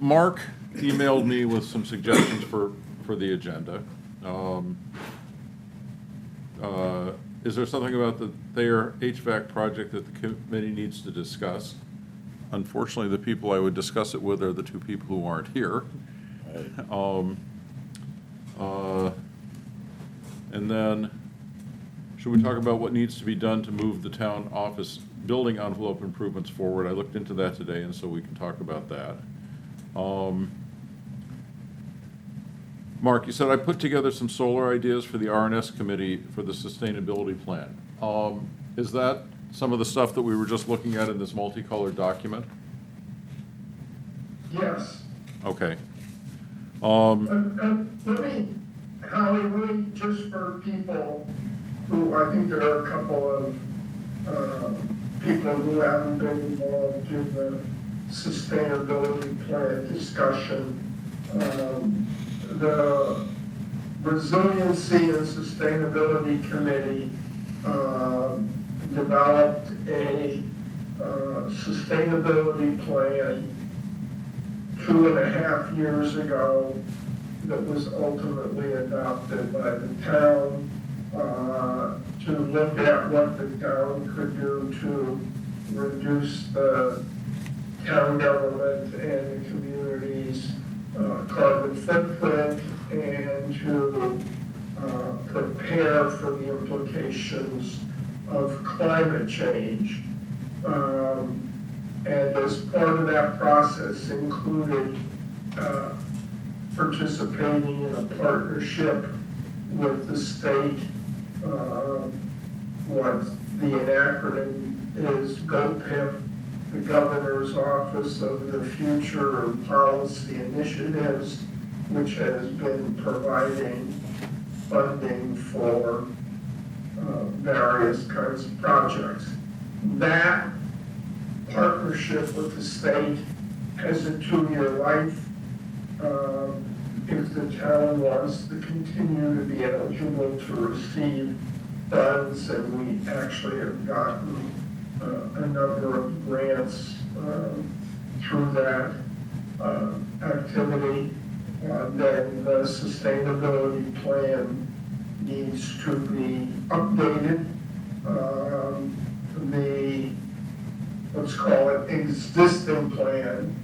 Mark emailed me with some suggestions for the agenda. Is there something about the Thayer HVAC project that the committee needs to discuss? Unfortunately, the people I would discuss it with are the two people who aren't here. And then, should we talk about what needs to be done to move the town office building envelope improvements forward? I looked into that today, and so we can talk about that. Mark, you said I put together some solar ideas for the R&S committee for the sustainability plan. Is that some of the stuff that we were just looking at in this multicolored document? Yes. Okay. Let me, Howie, really just for people who, I think there are a couple of people who haven't been involved in the sustainability plan discussion. The Resiliency and Sustainability Committee developed a sustainability plan 2.5 years ago that was ultimately adopted by the town to look at what the town could do to reduce the town government and the community's carbon footprint and to prepare for the implications of climate change. And as part of that process included participating in a partnership with the state, what the acronym is GOPIP, the Governor's Office of the Future and Policy Initiatives, which has been providing funding for various kinds of projects. That partnership with the state has a 2-year life. If the town wants to continue to be eligible to receive funds, and we actually have gotten a number of grants through that activity, then the sustainability plan needs to be updated. The, let's call it existing plan,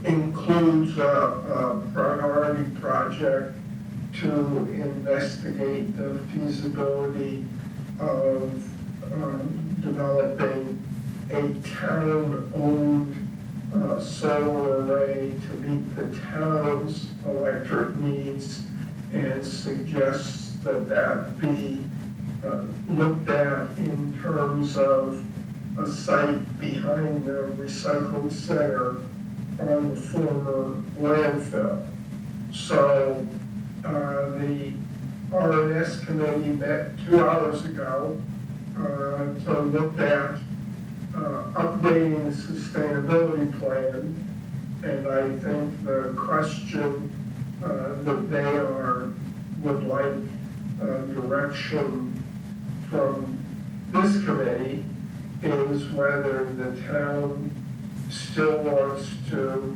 includes a priority project to investigate the feasibility of developing a town-owned solar array to meet the town's electric needs, and suggests that that be looked at in terms of a site behind the recycling center on the former landfill. So the R&S committee met 2 hours ago to look at updating the sustainability plan, and I think the question that they would like direction from this committee is whether the town still wants to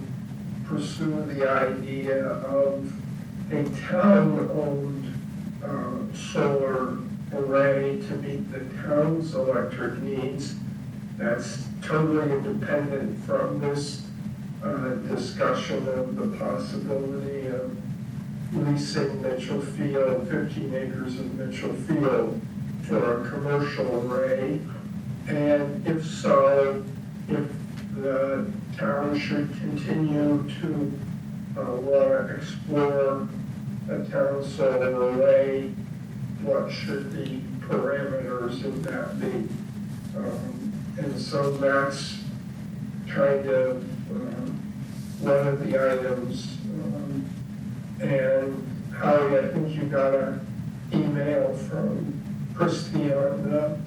pursue the idea of a town-owned solar array to meet the town's electric needs. That's totally independent from this discussion of the possibility of leasing Mitchell Field, 15 acres of Mitchell Field for a commercial array. And if so, if the town should continue to want to explore a town solar array, what should the parameters of that be? And so that's kind of one of the items. And Howie, I think you got an email from Christie on the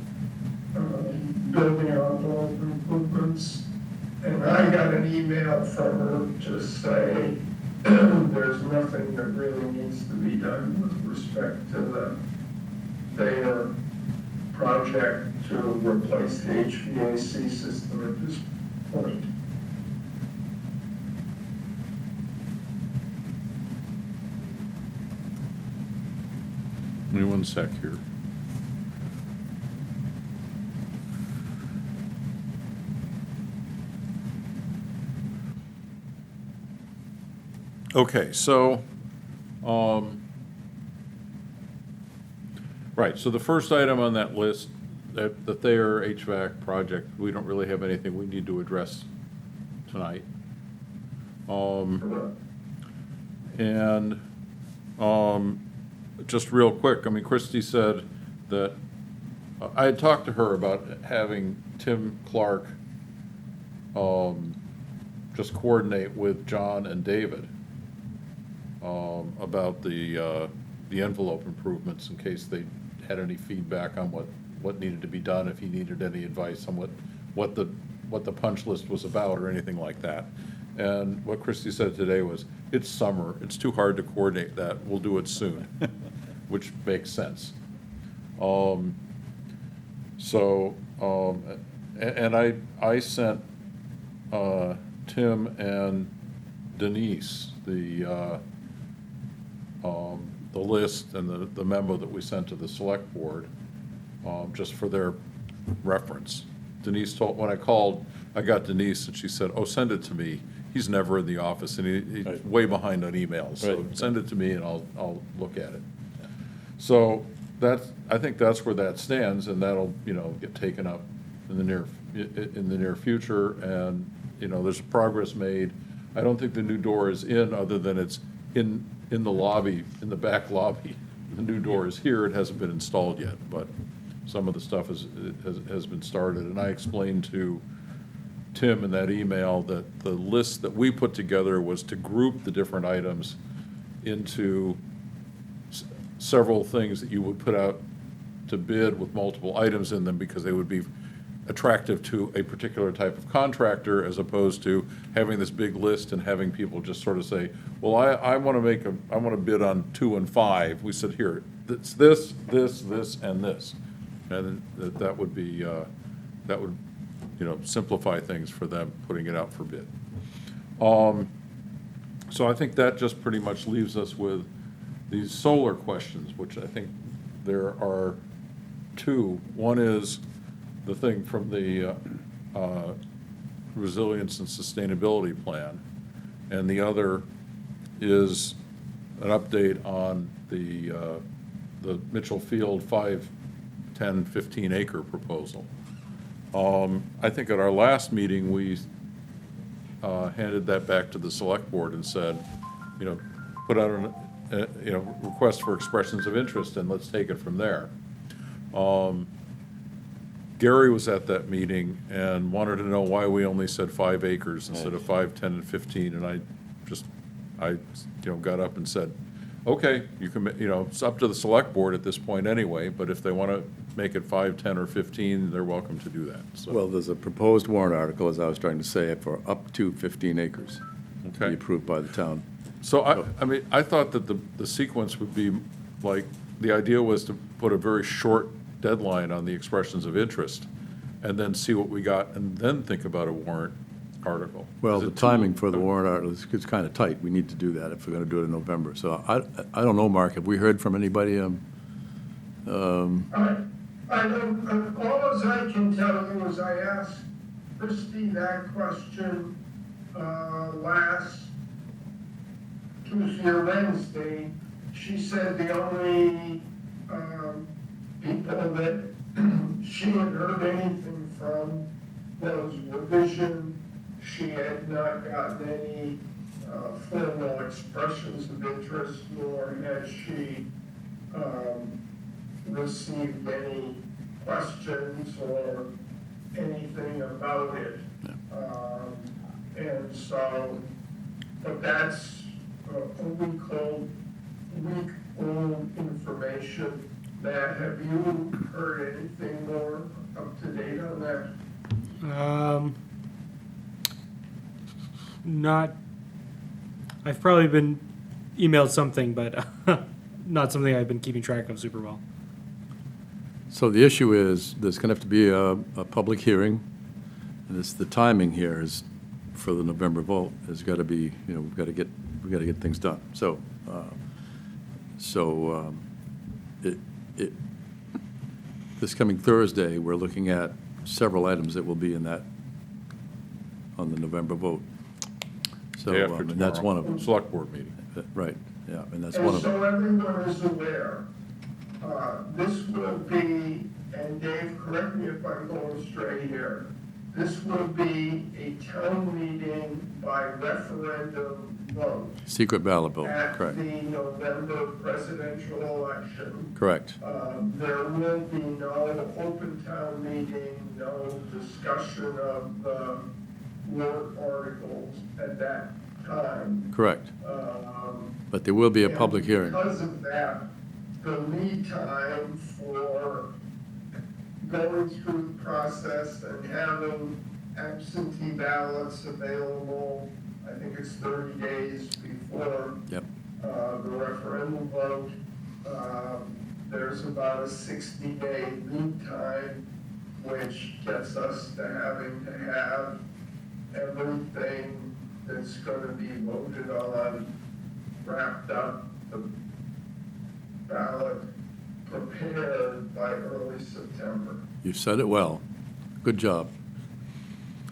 building envelope improvements. And I got an email from her to say there's nothing that really needs to be done with respect to their project to replace the HVAC system at this point. Give me one sec here. Okay, so, right, so the first item on that list, the Thayer HVAC project, we don't really have anything we need to address tonight. And just real quick, I mean, Christie said that, I had talked to her about having Tim Clark just coordinate with John and David about the envelope improvements in case they had any feedback on what needed to be done, if he needed any advice on what the punch list was about or anything like that. And what Christie said today was, it's summer, it's too hard to coordinate that, we'll do it soon, which makes sense. And I sent Tim and Denise the list and the memo that we sent to the select board, just for their reference. Denise when I called, I got Denise and she said, oh, send it to me. He's never in the office and he's Right. way behind on emails, so Right. send it to me and I'll look at it. So I think that's where that stands, and that'll, get taken up in the near future, and, there's progress made. I don't think the new door is in, other than it's in the lobby, in the back lobby. The new door is here, it hasn't been installed yet, but some of the stuff has been started, and I explained to Tim in that email that the list that we put together was to group the different items into several things that you would put out to bid with multiple items in them, because they would be attractive to a particular type of contractor, as opposed to having this big list and having people just sort of say, well, I want to bid on 2 and 5. We said, here, it's this, and this. And that would be, simplify things for them, putting it out for bid. So I think that just pretty much leaves us with these solar questions, which I think there are two. One is the thing from the Resilience and Sustainability Plan, and the other is an update on the Mitchell Field 5, 10, 15 acre proposal. I think at our last meeting, we handed that back to the select board and said, put out an request for expressions of interest, and let's take it from there. Gary was at that meeting and wanted to know why we only said 5 acres instead of 5, 10, and 15, and I got up and said, okay, you can, it's up to the select board at this point anyway, but if they want to make it 5, 10, or 15, they're welcome to do that, so. Well, there's a proposed warrant article, as I was trying to say, for up to 15 acres to Okay. be approved by the town. So I thought that the sequence would be, like, the idea was to put a very short deadline on the expressions of interest, and then see what we got, and then think about a warrant article. Well, Is the it timing for the warrant article is kind of tight. We need to do that if we're going to do it in November. So I don't know, Mark, have we heard from anybody? I don't, all as I can tell you is I asked Christie that question, last Tuesday or Wednesday. She said the only, people that she had heard anything from was Revision. She had not gotten any, formal expressions of interest, nor had she, received any questions or anything about it. And so, but that's a week-old information. Matt, have you heard anything more up to date on that? Not, I've probably been emailed something, but not something I've been keeping track of super well. So the issue is, there's going to have to be a public hearing, and the timing here is, for the November vote, has got to be, we've got to get things done. So it, this coming Thursday, we're looking at several items that will be in that, on the November vote. So, Day after and that's one of them. Select board meeting. Right, yeah, and that's one And of them. so everyone is aware, this will be, and Dave, correct me if I'm going straight here, this will be a town meeting by referendum vote Secret ballot vote, at correct, the November presidential election. correct. There will be no open town meeting, no discussion of the warrant articles at that time. Correct, Um, but there will be a and public hearing. Because of that, the lead time for going through the process and having absentee ballots available, I think it's 30 days before Yep, the referendum vote. There's about a 60-day lead time, which gets us to having to have everything that's going to be voted on wrapped up, the ballot prepared by early September. you said it well. Good job.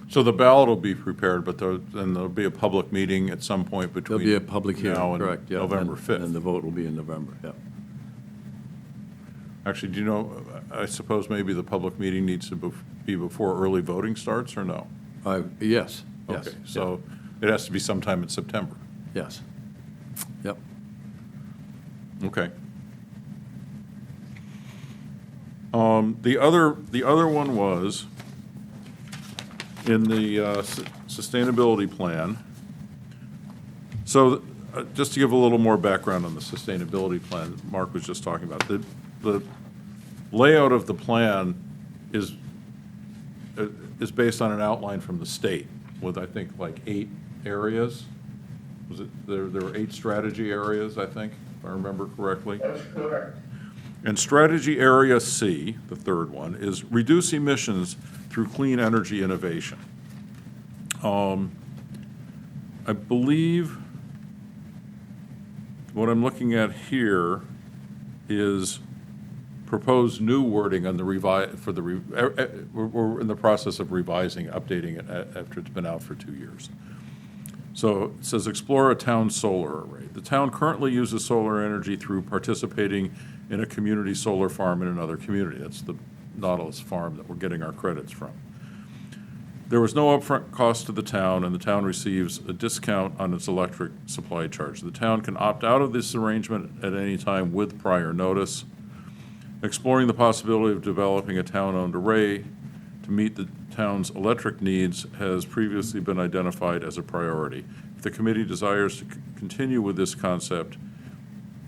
So the ballot will be prepared, but then there'll be a public meeting at some point There'll between be a public now hearing, and correct, yeah. November and- 5th. And the vote will be in November, yeah. Actually, do you know, I suppose maybe the public meeting needs to be before early voting starts, or no? Yes, yes. Okay, so it has to be sometime in September. Yes. Yep. Okay. The other one was in the sustainability plan. So just to give a little more background on the sustainability plan Mark was just talking about, the layout of the plan is based on an outline from the state with, I think, like 8 areas. Was it, there were 8 strategy areas, I think, if I remember correctly. That's correct. And strategy area C, the third one, is reduce emissions through clean energy innovation. I believe what I'm looking at here is proposed new wording on the we're in the process of revising, updating it after it's been out for 2 years. So it says, explore a town solar array. The town currently uses solar energy through participating in a community solar farm in another community. That's the Nautilus farm that we're getting our credits from. There was no upfront cost to the town, and the town receives a discount on its electric supply charge. The town can opt out of this arrangement at any time with prior notice. Exploring the possibility of developing a town-owned array to meet the town's electric needs has previously been identified as a priority. If the committee desires to continue with this concept,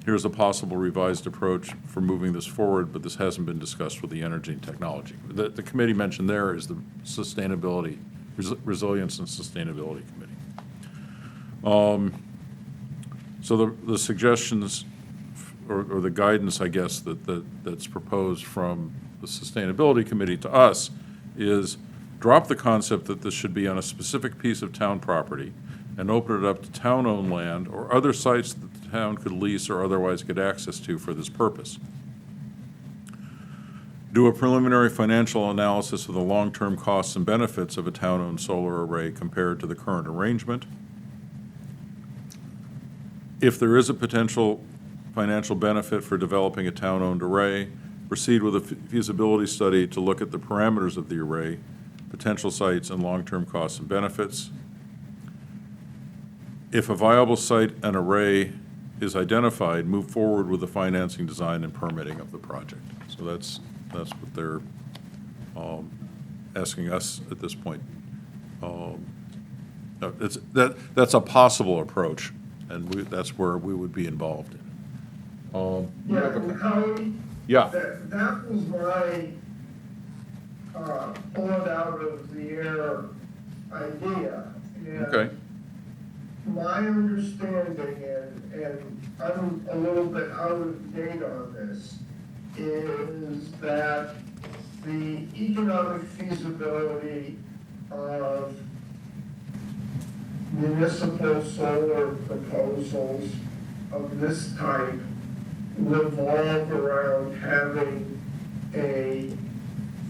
here's a possible revised approach for moving this forward, but this hasn't been discussed with the Energy and Technology. The committee mentioned there is the Sustainability, Resilience and Sustainability Committee. So the suggestions or the guidance, I guess, that's proposed from the Sustainability Committee to us is drop the concept that this should be on a specific piece of town property and open it up to town-owned land or other sites that the town could lease or otherwise get access to for this purpose. Do a preliminary financial analysis of the long-term costs and benefits of a town-owned solar array compared to the current arrangement. If there is a potential financial benefit for developing a town-owned array, proceed with a feasibility study to look at the parameters of the array, potential sites, and long-term costs and benefits. If a viable site and array is identified, move forward with the financing, design, and permitting of the project. So that's what they're asking us at this point. That's a possible approach, and that's where we would be involved in. Yeah, and Howie, Yeah. that was my pull it out of the air idea. And Okay. my understanding, and I'm a little bit out of date on this, is that the economic feasibility of municipal solar proposals of this type revolve around having a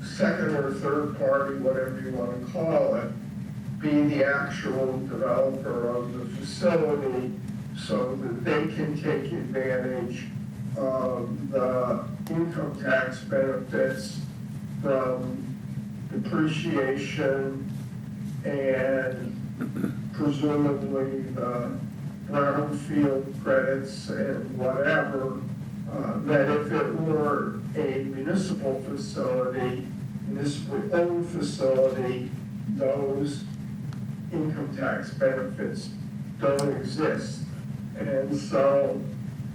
second or third party, whatever you want to call it, be the actual developer of the facility so that they can take advantage of the income tax benefits from depreciation and presumably the brownfield credits and whatever, that if it were a municipal facility, municipally owned facility, those income tax benefits don't exist. And so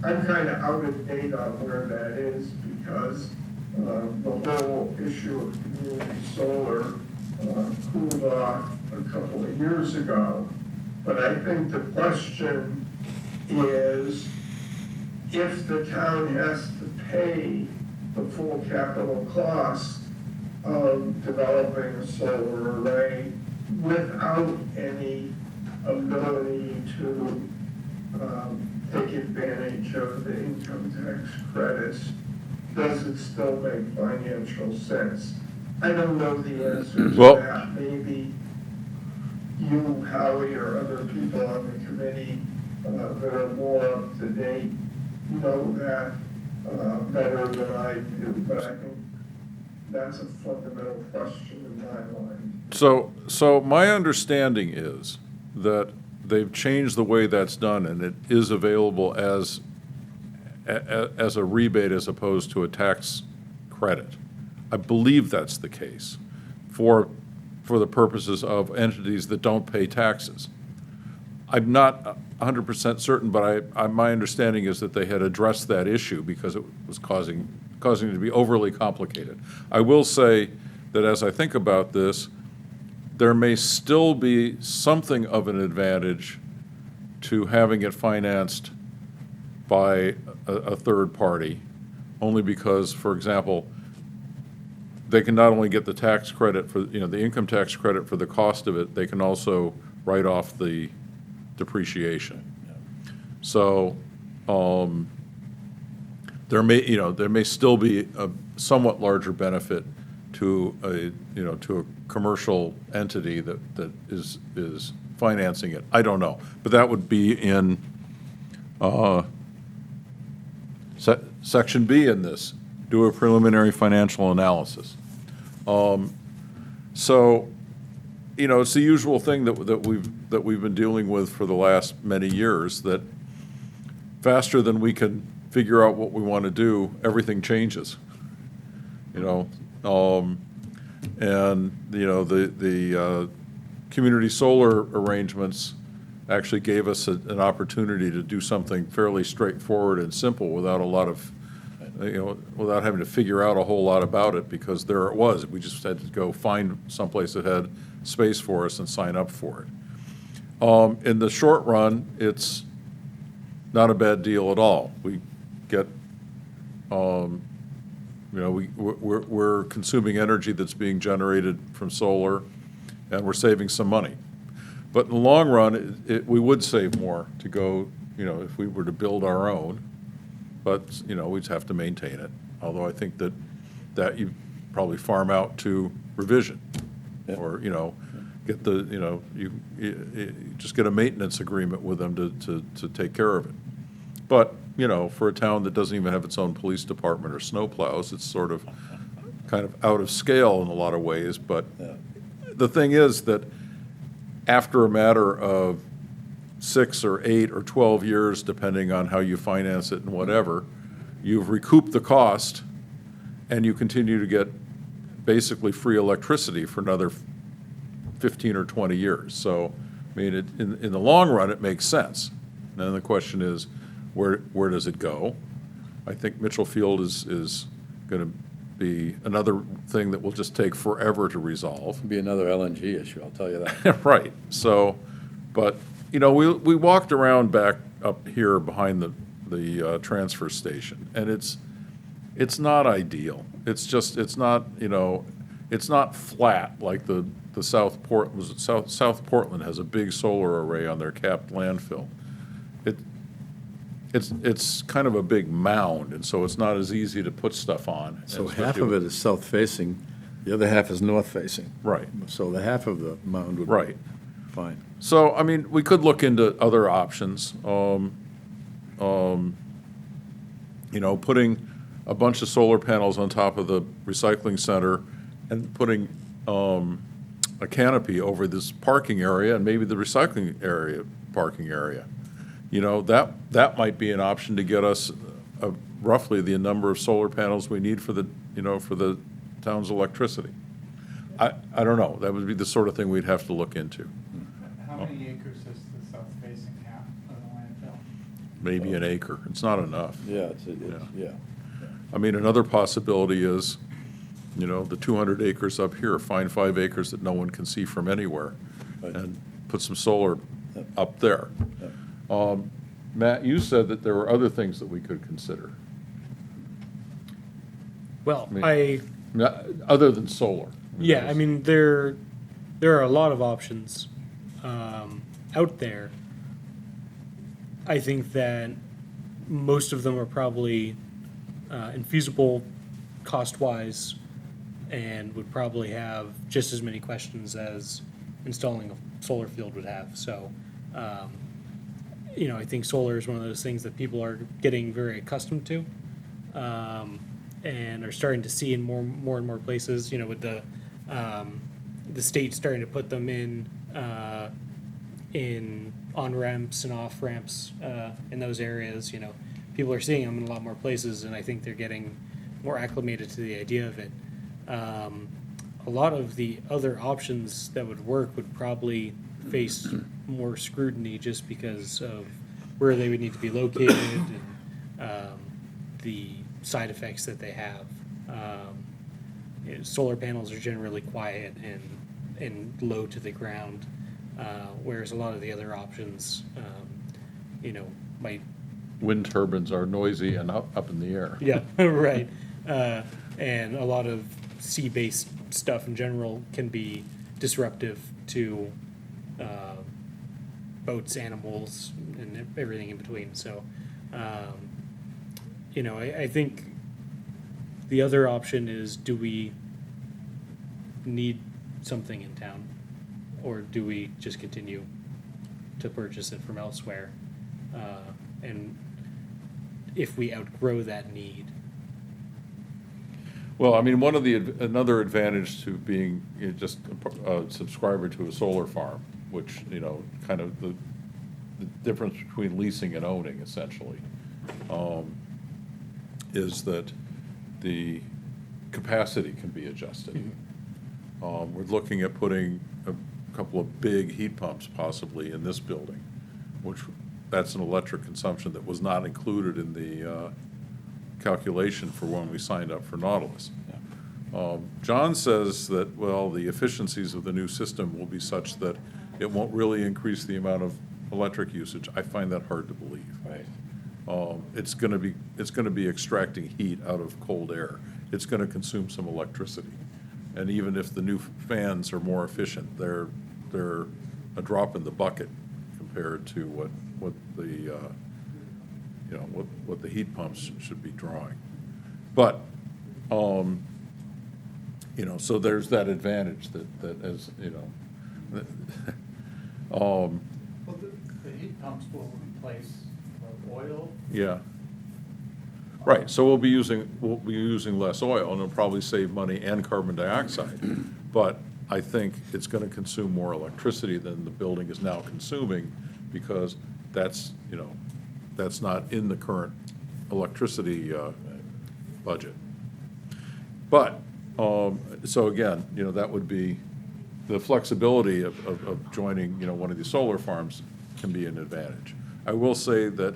I'm kind of out of date on where that is because the whole issue of community solar cooled off a couple of years ago. But I think the question is, if the town has to pay the full capital cost of developing a solar array without any ability to take advantage of the income tax credits, does it still make financial sense? I don't know the answer to Well- that. Maybe you, Howie, or other people on the committee that are more up to date know that better than I do, but I think that's a fundamental question in my mind. So my understanding is that they've changed the way that's done, and it is available as a rebate as opposed to a tax credit. I believe that's the case for the purposes of entities that don't pay taxes. I'm not 100% certain, but my understanding is that they had addressed that issue because it was causing it to be overly complicated. I will say that as I think about this, there may still be something of an advantage to having it financed by a third party, only because, for example, they can not only get the tax credit for, the income tax credit for the cost of it, they can also write off the depreciation. So there may still be a somewhat larger benefit to a commercial entity that is financing it. I don't know, but that would be in Section B in this, do a preliminary financial analysis. So, it's the usual thing that we've been dealing with for the last many years, that faster than we can figure out what we want to do, everything changes. The community solar arrangements actually gave us an opportunity to do something fairly straightforward and simple without a lot of, without having to figure out a whole lot about it, because there it was. We just had to go find someplace that had space for us and sign up for it. In the short run, it's not a bad deal at all. We get, we're consuming energy that's being generated from solar, and we're saving some money. But in the long run, we would save more to go, if we were to build our own, but, we'd have to maintain it. Although I think that you probably farm out to Revision, or, get the, you just get a maintenance agreement with them to take care of it. But, for a town that doesn't even have its own police department or snowplows, it's sort of kind of out of scale in a lot of ways. But the thing is that after a matter of 6 or 8 or 12 years, depending on how you finance it and whatever, you've recouped the cost and you continue to get basically free electricity for another 15 or 20 years. So, I mean, in the long run, it makes sense. And then the question is, where does it go? I think Mitchell Field is going to be another thing that will just take forever to resolve. Be another LNG issue, I'll tell you that. Right. So, but, we walked around back up here behind the transfer station, and it's not ideal. It's not, it's not flat like the South Portland has a big solar array on their capped landfill. it's kind of a big mound, and so it's not as easy to put stuff on. So especially half of with- it is south-facing, the other half is north-facing. Right, So the half of the mound would be right. fine. So, I mean, we could look into other options. You know, putting a bunch of solar panels on top of the recycling center and putting a canopy over this parking area and maybe the recycling area, parking area. You know, that might be an option to get us roughly the number of solar panels we need for the, you know, for the town's electricity. I don't know. That would be the sort of thing we'd have to look into. How many acres does the south facing have of the landfill? Maybe an acre. It's not enough. Yeah, yeah. I mean, another possibility is, you know, the 200 acres up here, find 5 acres that no one can see from anywhere, Right. and put some solar Yep. up there. Matt, you said that there were other things that we could consider, Well, I other than solar. yeah, I mean, there are a lot of options out there. I think that most of them are probably infeasible cost-wise and would probably have just as many questions as installing a solar field would have. So, you know, I think solar is one of those things that people are getting very accustomed to and are starting to see in more and more places. You know, with the state starting to put them in on ramps and off ramps in those areas. You know, people are seeing them in a lot more places, and I think they're getting more acclimated to the idea of it. A lot of the other options that would work would probably face more scrutiny just because of where they would need to be located and the side effects that they have. You know, solar panels are generally quiet and low to the ground, whereas a lot of the other options, you know, might. Wind turbines are noisy and up in the air. Yeah, right. And a lot of sea-based stuff in general can be disruptive to boats, animals, and everything in between. So, you know, I think the other option is, do we need something in town? Or do we just continue to purchase it from elsewhere? And if we outgrow that need. Well, I mean, another advantage to being just a subscriber to a solar farm, which, you know, kind of the difference between leasing and owning essentially, is that the capacity can be adjusted. We're looking at putting a couple of big heat pumps possibly in this building, which that's an electric consumption that was not included in the calculation for when we signed up for Nautilus. John says that, well, the efficiencies of the new system will be such that it won't really increase the amount of electric usage. I find that hard to believe. Right. It's going to be extracting heat out of cold air. It's going to consume some electricity. And even if the new fans are more efficient, they're a drop in the bucket compared to what the you know, what the heat pumps should be drawing. But you know, so there's that advantage that as you know. Well, the heat pumps will replace oil. Yeah. Right, so we'll be using less oil, and it'll probably save money and carbon dioxide. But I think it's gonna consume more electricity than the building is now consuming, because that's, you know, that's not in the current electricity budget. But, so again, you know, that would be, the flexibility of joining, you know, one of these solar farms can be an advantage. I will say that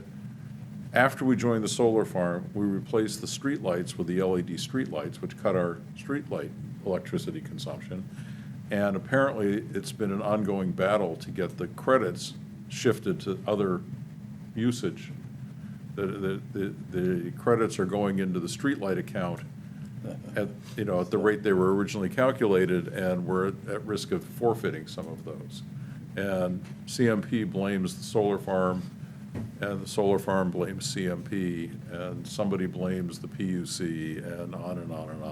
after we joined the solar farm, we replaced the street lights with the LED street lights, which cut our street light electricity consumption. And apparently, it's been an ongoing battle to get the credits shifted to other usage. The credits are going into the street light account at, you know, at the rate they were originally calculated, and we're at risk of forfeiting some of those. And CMP blames the solar farm and the solar farm blames CMP, and somebody blames the PUC, and on and on and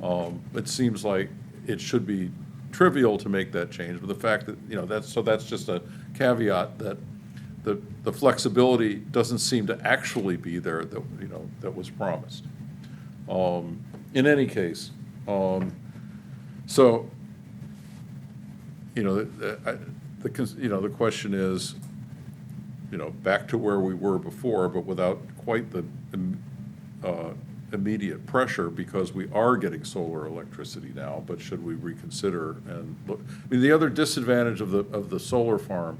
on. It seems like it should be trivial to make that change, but the fact that, that's just a caveat that the flexibility doesn't seem to actually be there that was promised. In any case, so, the question is, back to where we were before, but without quite the immediate pressure, because we are getting solar electricity now, but should we reconsider and look? I mean, the other disadvantage of the solar farm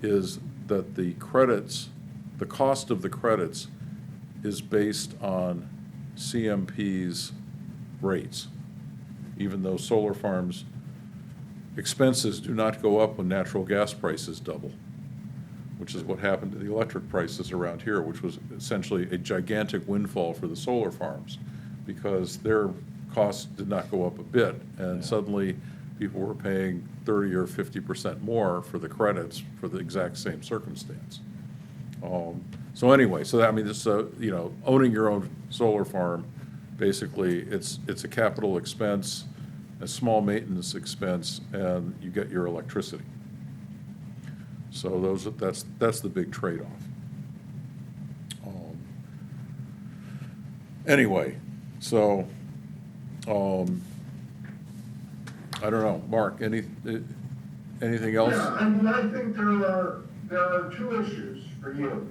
is that the cost of the credits is based on CMP's rates, even though solar farms' expenses do not go up when natural gas prices double, which is what happened to the electric prices around here, which was essentially a gigantic windfall for the solar farms, because their costs did not go up a bit, and suddenly people were paying 30 or 50% more for the credits for the exact same circumstance. So anyway, this owning your own solar farm, basically, it's a capital expense, a small maintenance expense, and you get your electricity. So that's the big trade-off. Anyway, so I don't know, Mark. Anything else? Yeah, I think there are two issues for you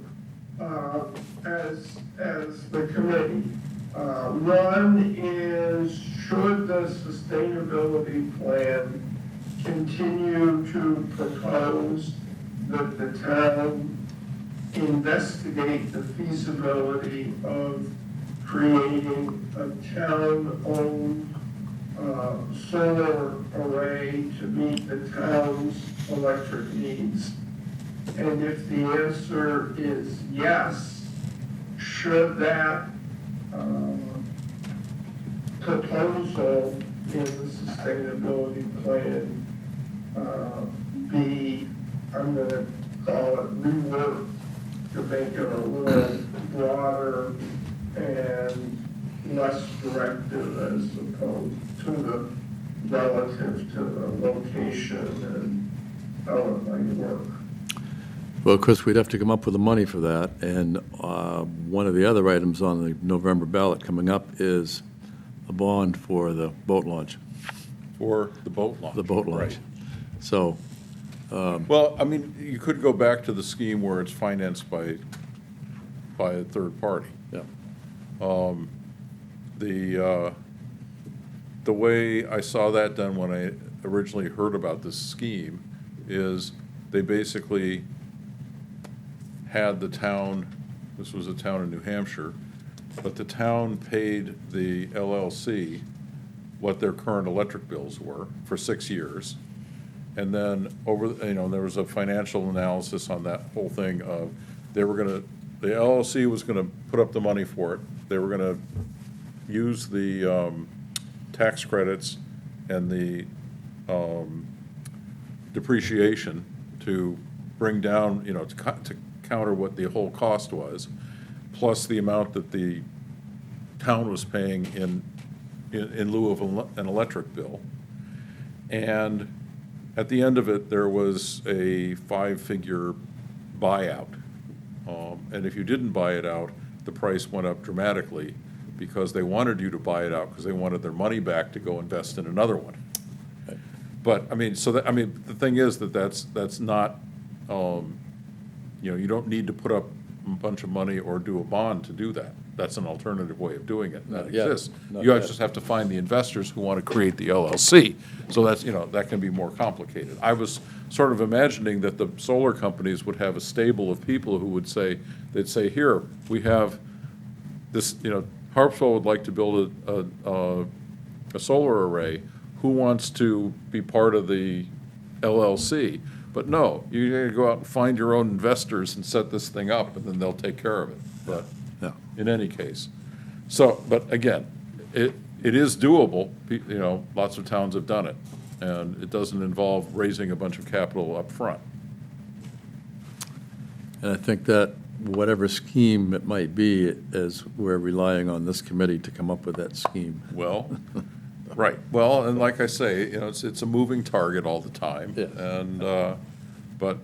as the committee. One is, should the sustainability plan continue to propose that the town investigate the feasibility of creating a town-owned solar array to meet the town's electric needs? And if the answer is yes, should that proposal in the sustainability plan be, I'm going to call it reworked to make it a little broader and less directive as opposed to the relative to the location and how it might work? Well, of course, we'd have to come up with the money for that, and one of the other items on the November ballot coming up is a bond for the boat launch. For the boat launch. The boat launch. Right. So, Well, I mean, you could go back to the scheme where it's financed by a third party. yeah, The way I saw that done when I originally heard about this scheme is they basically had the town, this was a town in New Hampshire, but the town paid the LLC what their current electric bills were for 6 years. And then there was a financial analysis on that whole thing of the LLC was gonna put up the money for it. They were gonna use the tax credits and the depreciation to bring down, to counter what the whole cost was, plus the amount that the town was paying in lieu of an electric bill. And at the end of it, there was a 5-figure buyout. And if you didn't buy it out, the price went up dramatically because they wanted you to buy it out because they wanted their money back to go invest in another one. Right. But, the thing is that's not, you don't need to put up a bunch of money or do a bond to do that. That's an alternative way of doing it, and that Not yet. exists. Not You yet. just have to find the investors who want to create the LLC. So that's, that can be more complicated. I was sort of imagining that the solar companies would have a stable of people who would say, they'd say, here, we have this, Harpswell would like to build a solar array. Who wants to be part of the LLC? But no, you gotta go out and find your own investors and set this thing up, and then they'll take care of it. But yeah. in any case, but again, it is doable. Lots of towns have done it, and it doesn't involve raising a bunch of capital up front. And I think that whatever scheme it might be, is we're relying on this committee to come up with that scheme. Well, right, well, and like I say, it's a moving target all the time. Yes. And, but,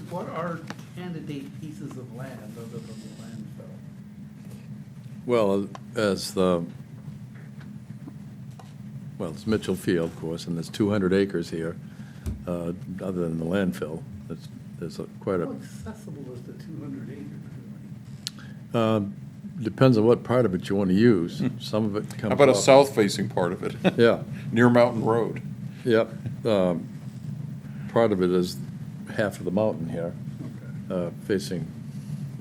What are candidate pieces of land other than the landfill? Well, it's Mitchell Field, of course, and there's 200 acres here, other than the landfill. There's quite How a, accessible is the 200 acres really? depends on what part of it you want to use. Some of it comes how about a off- south-facing part of it? Yeah, Near Mountain Road. yep. Part of it is half of the mountain here, facing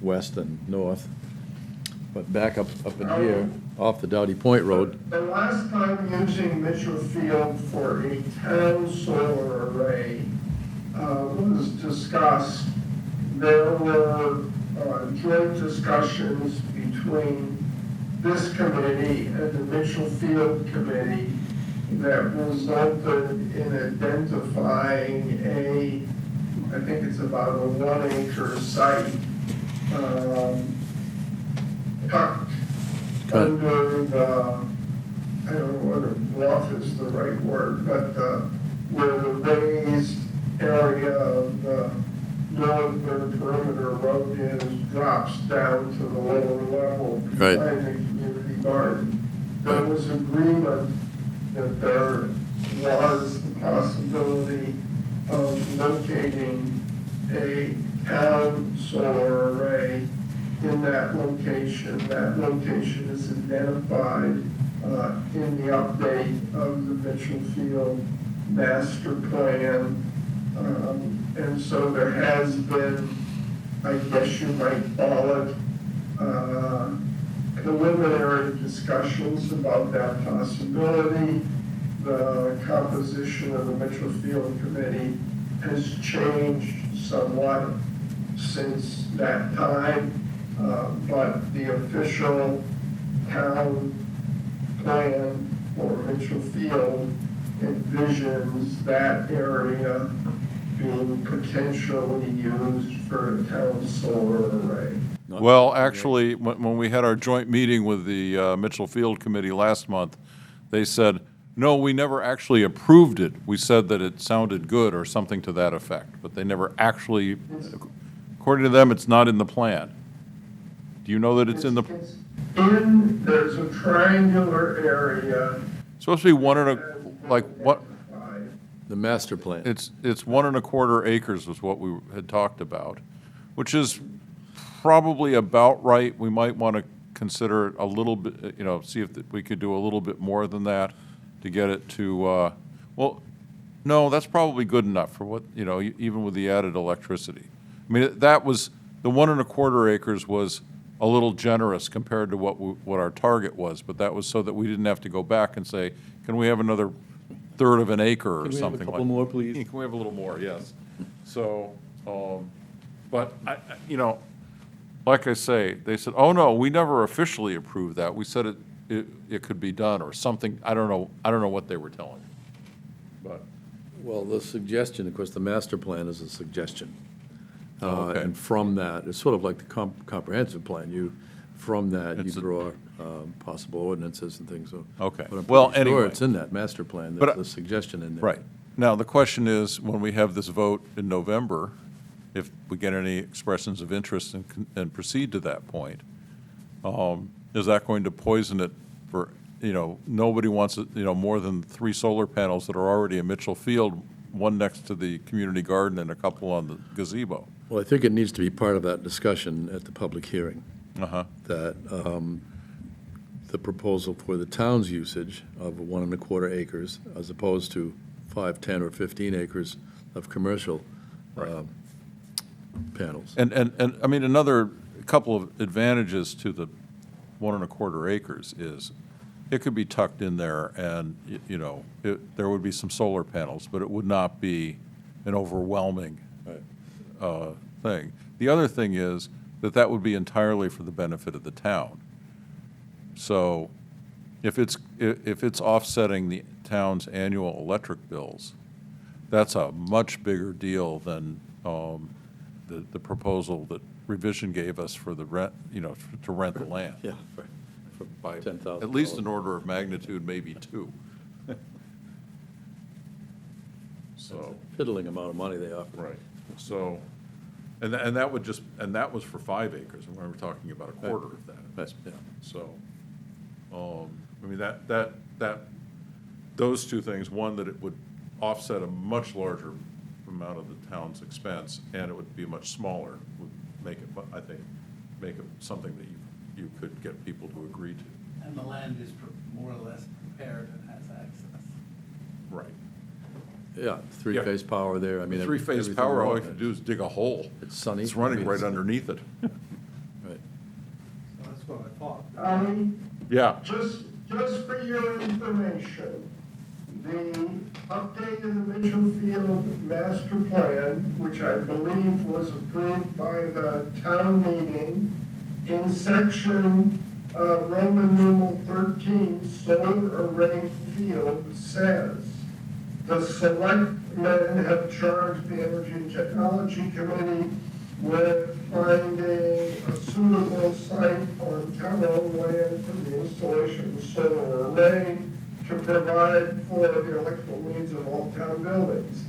west and north. But back up in here, off the Doughty Point Road, The last time using Mitchell Field for a town solar array was discussed, there were joint discussions between this committee and the Mitchell Field Committee that resulted in identifying I think it's about a 1 acre site, tucked under the, I don't know whether bluff is the right word, but where the raised area of the northern perimeter road is, drops down to the lower level Right. behind the community garden. There was agreement that there was the possibility of locating a town solar array in that location. That location is identified in the update of the Mitchell Field master plan. And so there has been, I guess you might call it, preliminary discussions about that possibility. The composition of the Mitchell Field Committee has changed somewhat since that time, but the official town plan for Mitchell Field envisions that area being potentially used for a town solar array. Well, actually, when we had our joint meeting with the Mitchell Field Committee last month, they said, no, we never actually approved it. We said that it sounded good or something to that effect, but they never actually, according to them, it's not in the plan. Do you know that it's in the, There's a triangular area. supposed to be one and a, like, what, the master plan. it's 1.25 acres was what we had talked about, which is probably about right. We might want to consider it a little bit, see if we could do a little bit more than that to get it to, well, no, that's probably good enough for what, even with the added electricity. I mean, that was, the 1.25 acres was a little generous compared to what our target was, but that was so that we didn't have to go back and say, can we have another third of an acre or Can we have a something like? couple more, please? Can we have a little more, yes. So, but like I say, they said, oh, no, we never officially approved that. We said it could be done or something. I don't know what they were telling me. But, Well, the suggestion, of course, the master plan is a suggestion. Oh, okay. And from that, it's sort of like the comprehensive plan. From that, you It's a- draw possible ordinances and things. So- Okay. But I'm Well, pretty sure anyway. it's in that master plan, But I- there's a suggestion in there. right. Now, the question is, when we have this vote in November, if we get any expressions of interest and proceed to that point, is that going to poison it for, nobody wants, more than 3 solar panels that are already in Mitchell Field, one next to the community garden and a couple on the gazebo? Well, I think it needs to be part of that discussion at the public hearing, Uh-huh. that the proposal for the town's usage of 1.25 acres as opposed to 5, 10, or 15 acres of commercial panels. And I mean, another couple of advantages to the 1.25 acres is it could be tucked in there and, there would be some solar panels, but it would not be an overwhelming thing. The other thing is that would be entirely for the benefit of the town. So if it's offsetting the town's annual electric bills, that's a much bigger deal than the proposal that Revision gave us for the rent, to rent the land. Yeah, right. By $10,000. at least an order of magnitude, maybe two. So, Piddling amount of money they offer. right, so, and that was for 5 acres, and we were talking about a quarter of that. Right, yeah. So, I mean, those two things, one, that it would offset a much larger amount of the town's expense, and it would be much smaller, would make it, I think, make it something that you could get people to agree to. And the land is more or less prepared and has access. Right. Yeah, three-phase power there, I mean. Three-phase everything power, all wrong. you have to do is dig a hole. It's sunny. It's running I mean, right it's- underneath it. Right. So that's what I thought. Yeah, Just for your information, the update of the Mitchellfield master plan, which I believe was approved by the town meeting, in section Roman numeral 13, solar array field, says, the selectmen have charged the Energy and Technology Committee with finding a suitable site on town-owned land for the installation of solar array to provide for the electrical needs of all town buildings.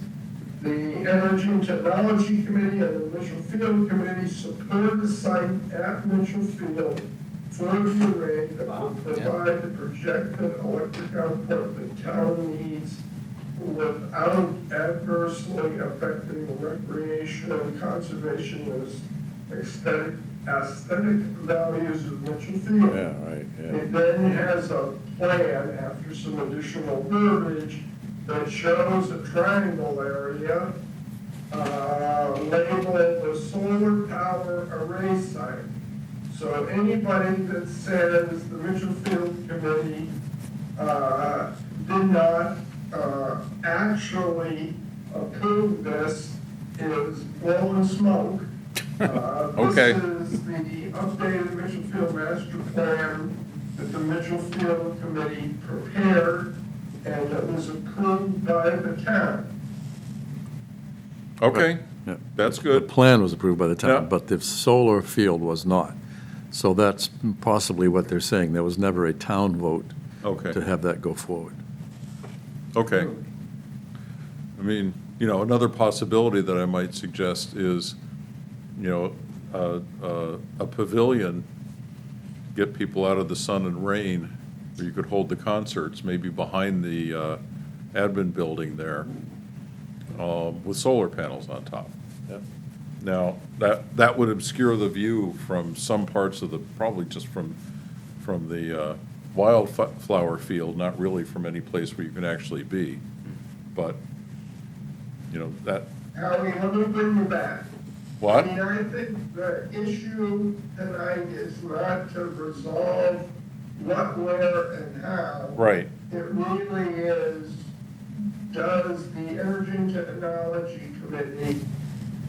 The Energy and Technology Committee and the Mitchell Field Committee support the site at Mitchell Field for the array that will provide the projected electric output the town needs without adversely affecting the recreation and conservation and aesthetic values of Mitchell Field. Yeah, right, yeah. It then has a plan after some additional verbiage that shows a triangle area labeled the solar power array site. So anybody that says the Mitchell Field Committee did not actually approve this is blowing smoke. Okay. This is the updated Mitchell Field master plan that the Mitchell Field Committee prepared and that was approved by the town. okay, Yeah. that's The good. plan was approved by the Yeah. town, but the solar field was not. So that's possibly what they're saying. There was never a town vote Okay. to have that go forward. Okay. I mean, another possibility that I might suggest is, a pavilion, get people out of the sun and rain, where you could hold the concerts, maybe behind the admin building there, with solar panels on top. Now, that would obscure the view from some parts of probably just from the wildflower field, not really from any place where you can actually be. But, that, Howie, let me bring you back. what? I mean, I think the issue tonight is not to resolve what, where, and how. Right, It really is, does the Energy and Technology Committee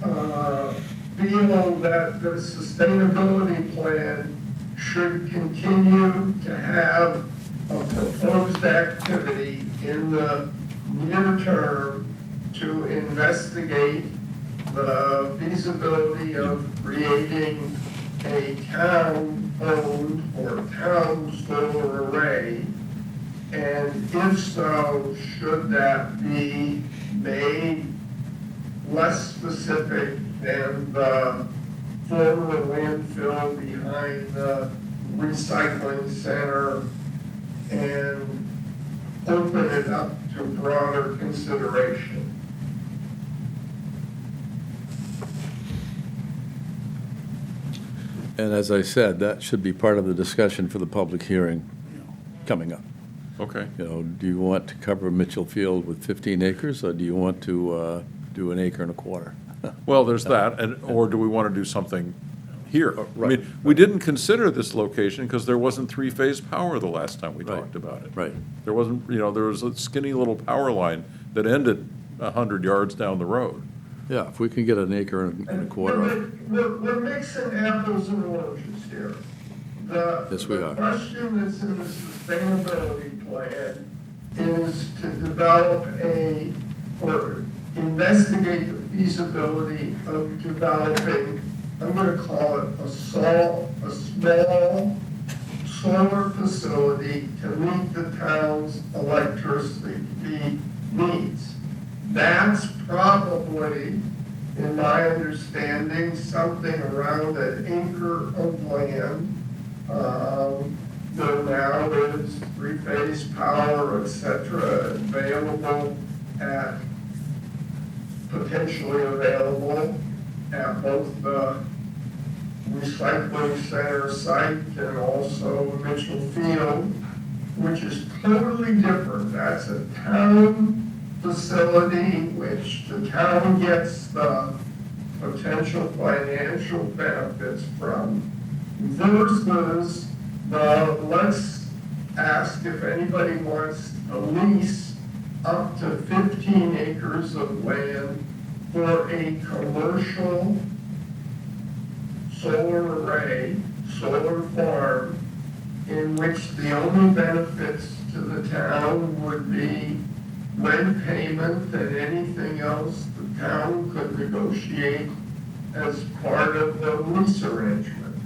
feel that the sustainability plan should continue to have a proposed activity in the near term to investigate the feasibility of creating a town-owned or town solar array? And if so, should that be made less specific than the former landfill behind the recycling center and open it up to broader consideration? And as I said, that should be part of the discussion for the public hearing coming up. okay. Do you want to cover Mitchell Field with 15 acres, or do you want to do an acre and a quarter? Well, there's that, or do we want to do something here? I Right. mean, we didn't consider this location because there wasn't three-phase power the last time we Right. talked about it. Right. There wasn't, there was a skinny little power line that ended 100 yards down the road. Yeah, if we can get an acre and a quarter. We're mixing apples and oranges here. Yes, we The are. question that's in the sustainability plan is to develop or investigate the feasibility of developing, I'm gonna call it a small solar facility to meet the town's electricity needs. That's probably, in my understanding, something around an acre of land. There now is three-phase power, et cetera, potentially available at both the recycling center site and also Mitchell Field, which is totally different. That's a town facility which the town gets the potential financial benefits from versus let's ask if anybody wants to lease up to 15 acres of land for a commercial solar array, solar farm, in which the only benefits to the town would be rent payment and anything else the town could negotiate as part of the lease arrangement.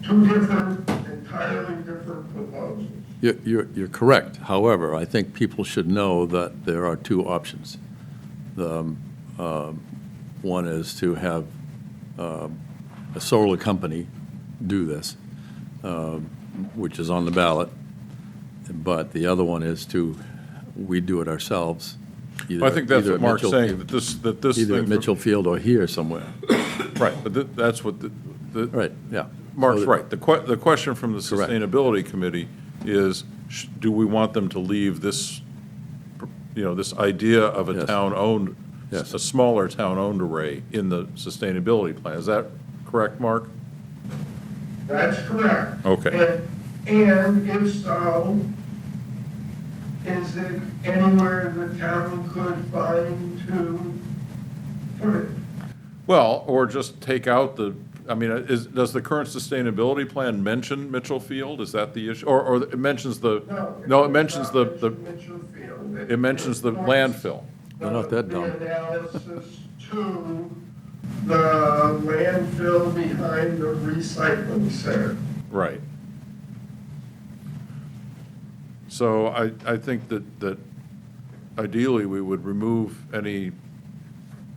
Two entirely different proposals. You're correct. However, I think people should know that there are two options. One is to have a solar company do this, which is on the ballot. But the other one is we do it ourselves. I think that's either what at Mark's Mitchell- saying, that this Either thing. at Mitchell Field or here somewhere. Right, but that's what Right, yeah. Mark's So- right. The question from the Correct. Sustainability Committee is, do we want them to leave this, this idea of a Yes. town-owned, Yes. a smaller town-owned array in the sustainability plan? Is that correct, Mark? That's correct. Okay. And if so, is it anywhere the town could find to put it? Well, or just take out does the current sustainability plan mention Mitchell Field? Is that the issue? Or it mentions no, it mentions does not mention Mitchell Field. it mentions the points landfill. They're not that dumb. The analysis to the landfill behind the recycling center. Right. So I think that ideally, we would remove any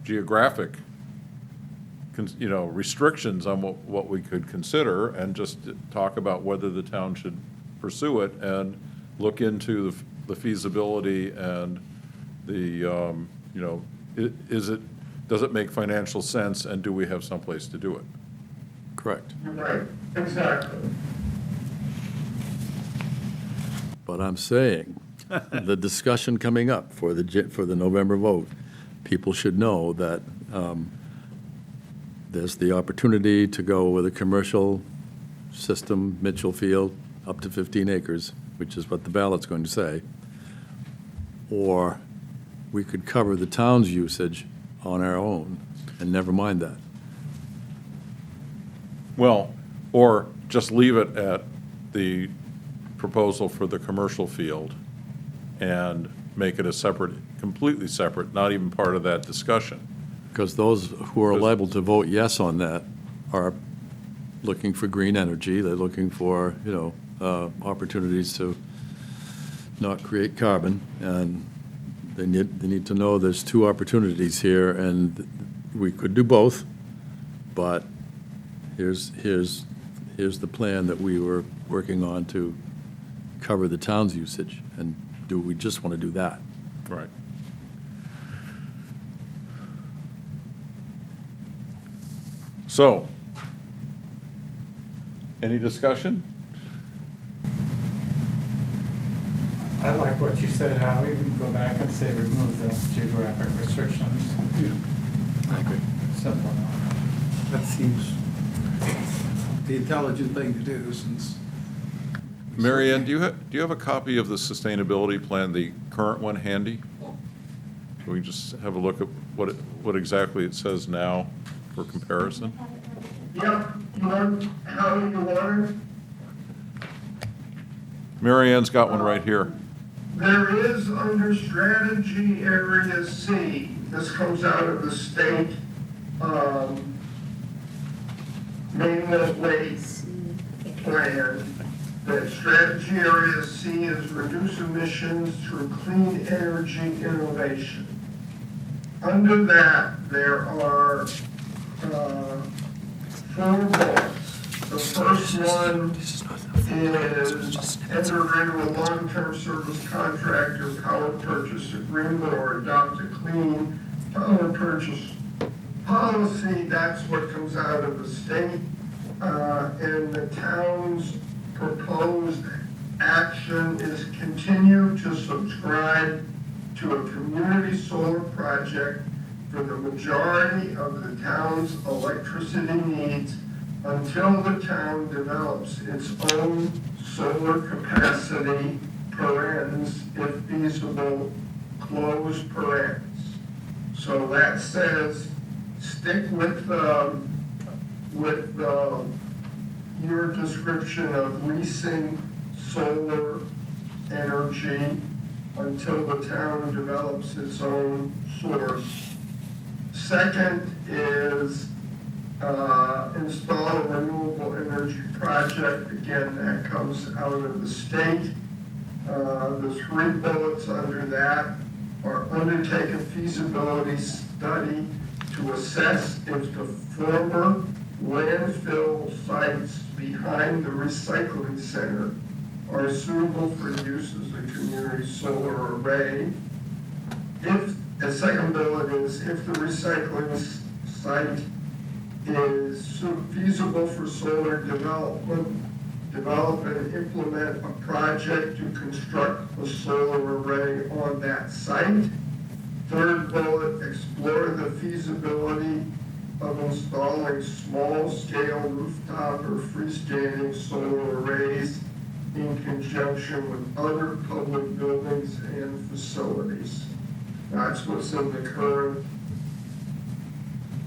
geographic, restrictions on what we could consider, and just talk about whether the town should pursue it and look into the feasibility and does it make financial sense, and do we have someplace to do it? Correct. Right, exactly. But I'm saying, the discussion coming up for the November vote, people should know that there's the opportunity to go with a commercial system, Mitchell Field, up to 15 acres, which is what the ballot's going to say. Or we could cover the town's usage on our own, and never mind that. Well, or just leave it at the proposal for the commercial field and make it a separate, completely separate, not even part of that discussion. Because those who are liable to vote yes on that are looking for green energy, they're looking for, opportunities to not create carbon, and they need to know there's two opportunities here, and we could do both, but here's the plan that we were working on to cover the town's usage, and do we just want to do that? Right. So, any discussion? I like what you said, Howie, we can go back and say remove the geographic restrictions. I agree. Simple enough. That seems the intelligent thing to do, since. Mary Ann, do you have a copy of the sustainability plan, the current one, handy? Can we just have a look at what exactly it says now for comparison? Yep, how do you want it? Mary Ann's got one right here. There is under strategy area C, this comes out of the state, mainland waste plan, that strategy area C is reduce emissions through clean energy innovation. Under that, there are, 4 bullets. The first one is enter into a long-term service contract or power purchase agreement or adopt a clean power purchase policy. That's what comes out of the state. And the town's proposed action is continue to subscribe to a community solar project for the majority of the town's electricity needs until the town develops its own solar capacity, parens, if feasible, close parens. So that says, stick with your description of leasing solar energy until the town develops its own source. Second is install a renewable energy project. Again, that comes out of the state. The 3 bullets under that are undertake a feasibility study to assess if the former landfill sites behind the recycling center are suitable for use as a community solar array. If, the second bullet is, if the recycling site is feasible for solar development, develop and implement a project to construct a solar array on that site. Third bullet, explore the feasibility of installing small-scale rooftop or freestanding solar arrays in conjunction with other public buildings and facilities. That's what's in the current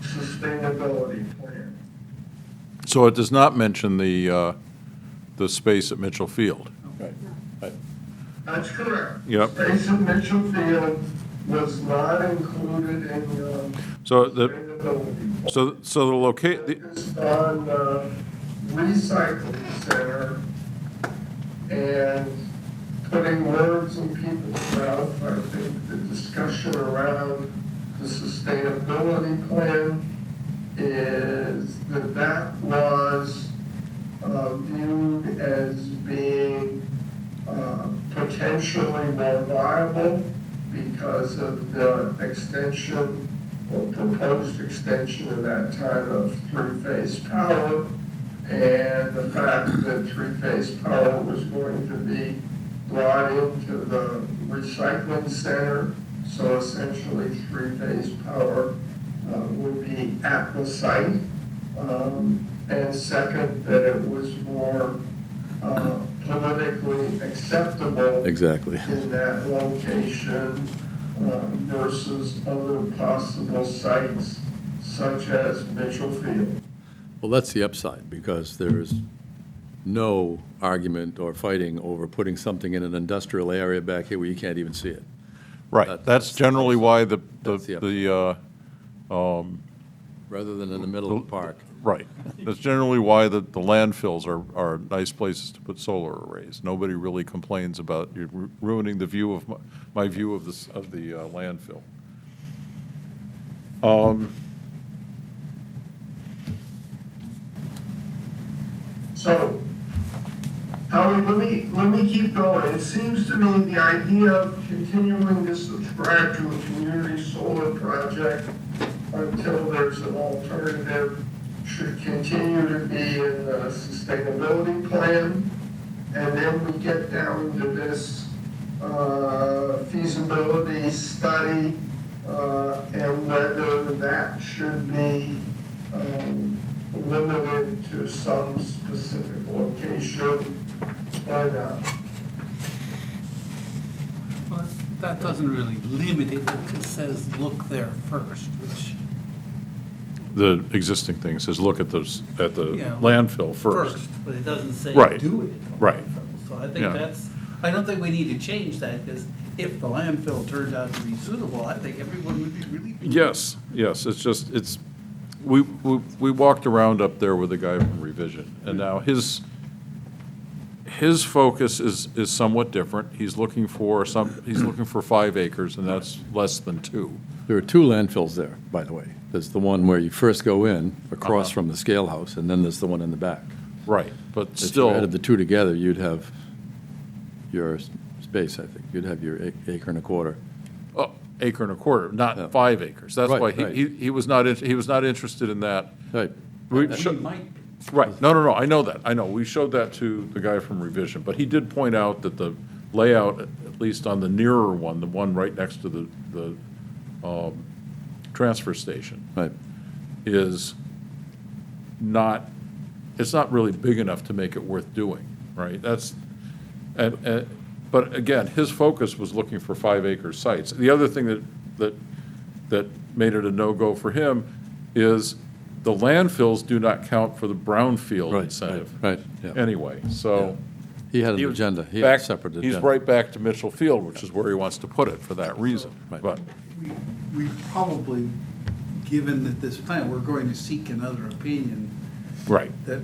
sustainability plan. So it does not mention the space at Mitchell Field. Right, right. That's correct. Yep. Space at Mitchell Field was not included in the So the, sustainability. so the locate, Focused on the recycling center and putting words in people's mouth. I think the discussion around the sustainability plan is that was viewed as being potentially more viable because of the extension or proposed extension at that time of 3-phase power, and the fact that 3-phase power was going to be brought into the recycling center. So essentially 3-phase power would be at the site. And second, that it was more politically acceptable Exactly. in that location versus other possible sites such as Mitchell Field. Well, that's the upside, because there is no argument or fighting over putting something in an industrial area back here where you can't even see it. right, that's generally why the, That's the Rather than in the middle of the park. right. That's generally why the landfills are nice places to put solar arrays. Nobody really complains about you ruining the view of my view of the landfill. So, Howard, let me keep going. It seems to me the idea of continuing to subscribe to a community solar project until there's an alternative should continue to be in the sustainability plan. And then we get down to this feasibility study and whether that should be limited to some specific location or not. Well, that doesn't really limit it, it just says look there first, which, the existing thing, says look at those, at the Yeah. landfill first. But it doesn't say Right. do it. Right. So I think Yeah. I don't think we need to change that, because if the landfill turned out to be suitable, I think everyone would be really. Yes, it's just, we walked around up there with a guy from Revision, and now his focus is somewhat different. He's looking for 5 acres, and that's less than 2. There are 2 landfills there, by the way. There's the one where you first go in, across Uh-huh. from the scale house, and then there's the one in the back. Right, but If you still, added the 2 together, you'd have your space, I think. You'd have your acre and a quarter. oh, acre and a quarter, Yeah. not 5 acres. That's Right, why right. he was not interested in that. Right. We He sho- might be. Right, no, I know that, we showed that to the guy from Revision, but he did point out that the layout, at least on the nearer one, the one right next to the transfer station, Right. is not, it's not really big enough to make it worth doing, right? But again, his focus was looking for 5-acre sites. The other thing that made it a no-go for him is the landfills do not count for the brownfield Right, incentive. right, yeah. Anyway, so. He had an he was agenda. He had a back- separate agenda. He's right back to Mitchell Field, which is where he wants to put it for that reason. Right. But, We probably, given that this plan, we're going to seek another opinion right. that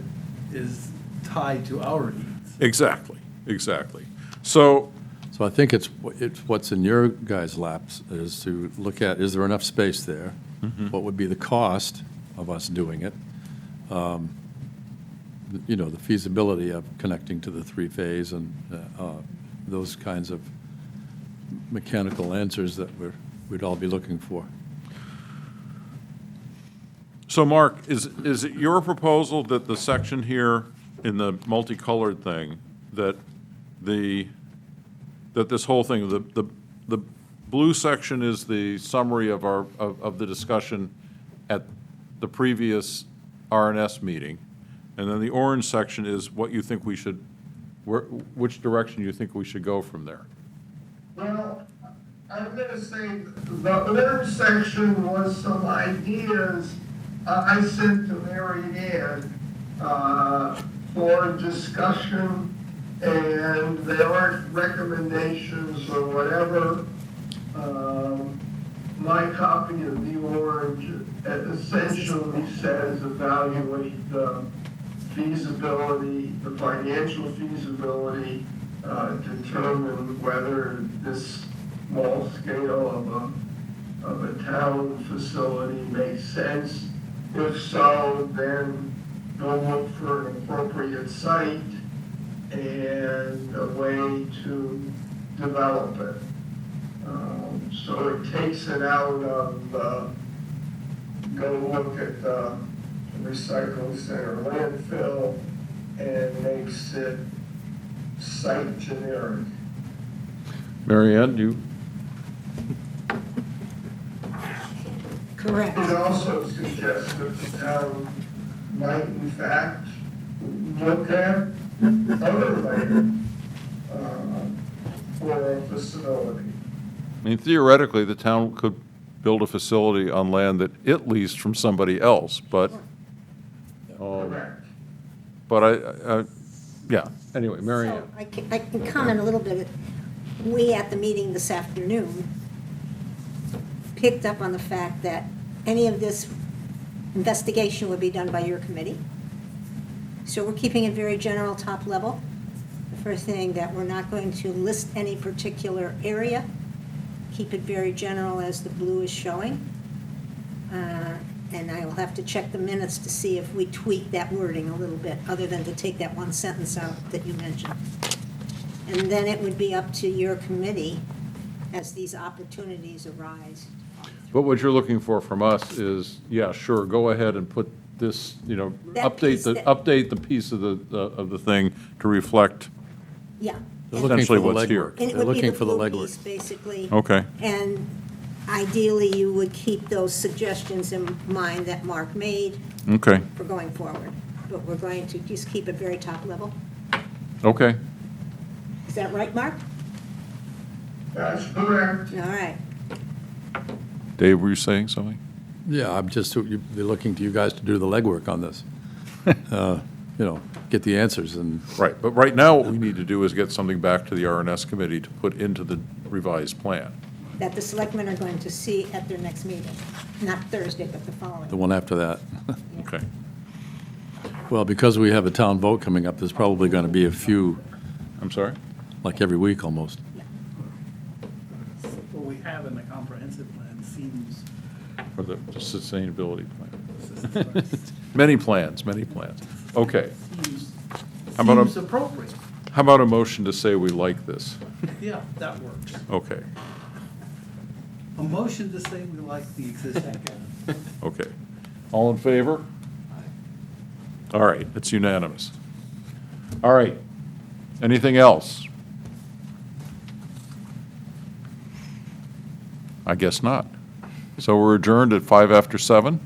is tied to our needs. Exactly. So, So I think it's what's in your guys' laps is to look at, is there enough space there? Mm-hmm. What would be the cost of us doing it? The feasibility of connecting to the 3-phase and those kinds of mechanical answers that we'd all be looking for. so Mark, is it your proposal that the section here in the multicolored thing, that this whole thing, the blue section is the summary of of the discussion at the previous RNS meeting, and then the orange section is what you think we should, which direction you think we should go from there? Well, I'm gonna say the orange section was some ideas I sent to Mary Ann, for discussion, and they aren't recommendations or whatever. My copy of the orange essentially says evaluate the feasibility, the financial feasibility, determine whether this small scale of a town facility makes sense. If so, then go look for an appropriate site and a way to develop it. So it takes it out of, go look at the recycling center landfill and makes it site generic. Mary Ann, you, Correct. It also suggests that the town might in fact look at other land for a facility. I mean, theoretically, the town could build a facility on land that it leased from somebody else, but, Correct. yeah, anyway, Mary Ann. So I can comment a little bit. We, at the meeting this afternoon, picked up on the fact that any of this investigation would be done by your committee. So we're keeping it very general, top level. The first thing, that we're not going to list any particular area. Keep it very general as the blue is showing. And I will have to check the minutes to see if we tweak that wording a little bit, other than to take that one sentence out that you mentioned. And then it would be up to your committee as these opportunities arise. But what you're looking for from us is, yeah, sure, go ahead and put this, That piece that- update the piece of the thing to reflect, Yeah. They're And- looking for Essentially the what's here. legwork. And it They're would be looking the for the blue legwork. piece, basically. okay, And ideally, you would keep those suggestions in mind that Mark made okay, for going forward. But we're going to just keep it very top level. okay. Is that right, Mark? That's correct. All right. Dave, were you saying something? Yeah, I'm just, they're looking to you guys to do the legwork on this. You know, get the answers and, Right, but right now, what we need to do is get something back to the RNS committee to put into the revised plan. That the selectmen are going to see at their next meeting, not Thursday, but the following. the one after that. Okay. Well, because we have a town vote coming up, there's probably going to be a few, I'm sorry? like every week almost. What we have in the comprehensive plan seems, For the sustainability plan. Many plans, many plans. Okay. seems How about a- seems appropriate. How about a motion to say we like this? Yeah, that works. Okay, A motion to say we like the existing. okay. All in favor? All right, it's unanimous. All right. Anything else? I guess not. So we're adjourned at 7:05.